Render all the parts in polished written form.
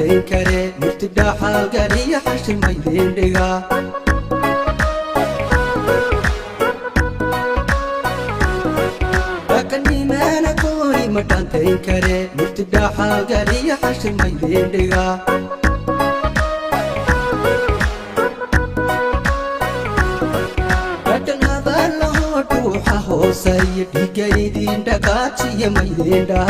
تين كره مرتدى حالقالي حشي ميدين دقا لكني ما نكوني مدان تين كره مرتدى حالقالي حشي ميدين دقا Hosay digaydin dagachi maydenda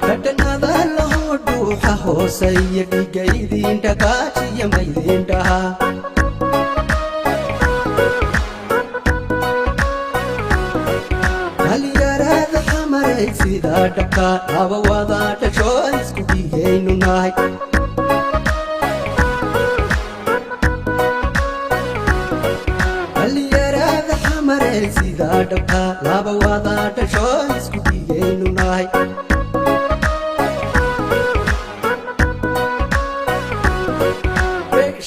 Katanada lodu hosay digaydin dagachi maydenda Haliyarada hamaray sida daka awawada choice kudigaynu nahay sida dhabka laba wada dhasho isku dhigaynu nahay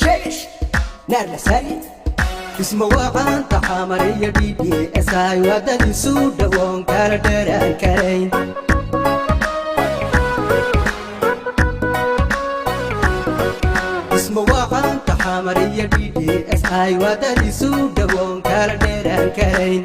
sheesh narla sari isma waan taxamariya DDS ay wadani suu dhawoon kala dheeraan karayn isma waan taxamariya DDS ay wadani suu dhawoon kala dheeraan karayn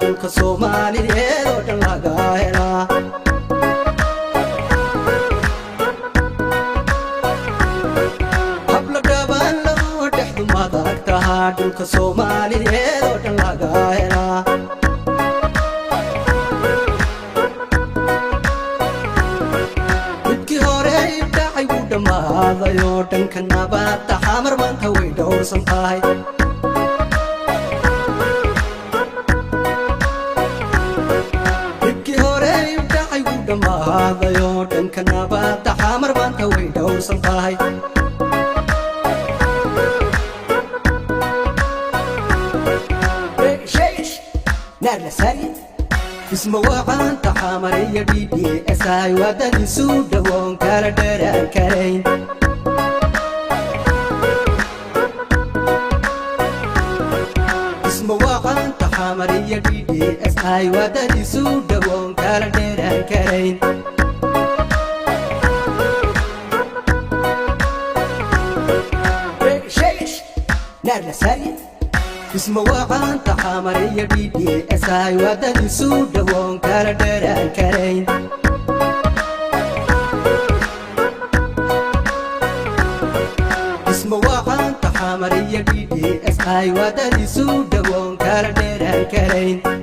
dhulka Soomaaliyeed oo dhan laga helaa habla dhaban loo dhexdu madag tahaa dhulka Soomaaliyeed oo dhan laga helaa midkii hore dhacay wuu dhammaaday oo dhanka nabadda xamar maanta way dhowrsan tahay dhammaaday dhanka nabadda xamar maanta way dhowrsan tahay sheesh narla sari isma waan taxamariya DDS ay wadani suu dhawoon kala dheeraan karayn isma waan taxamariya DDS ay wadani suu dhawoon kala dheeraan karayn sheesh narla sari isma waan taxamariya DDS ay wadani suu dhawoon kala dheeraan karayn isma waan taxamariya DDS ay wadani suu dhawoon kala dheeraan karayn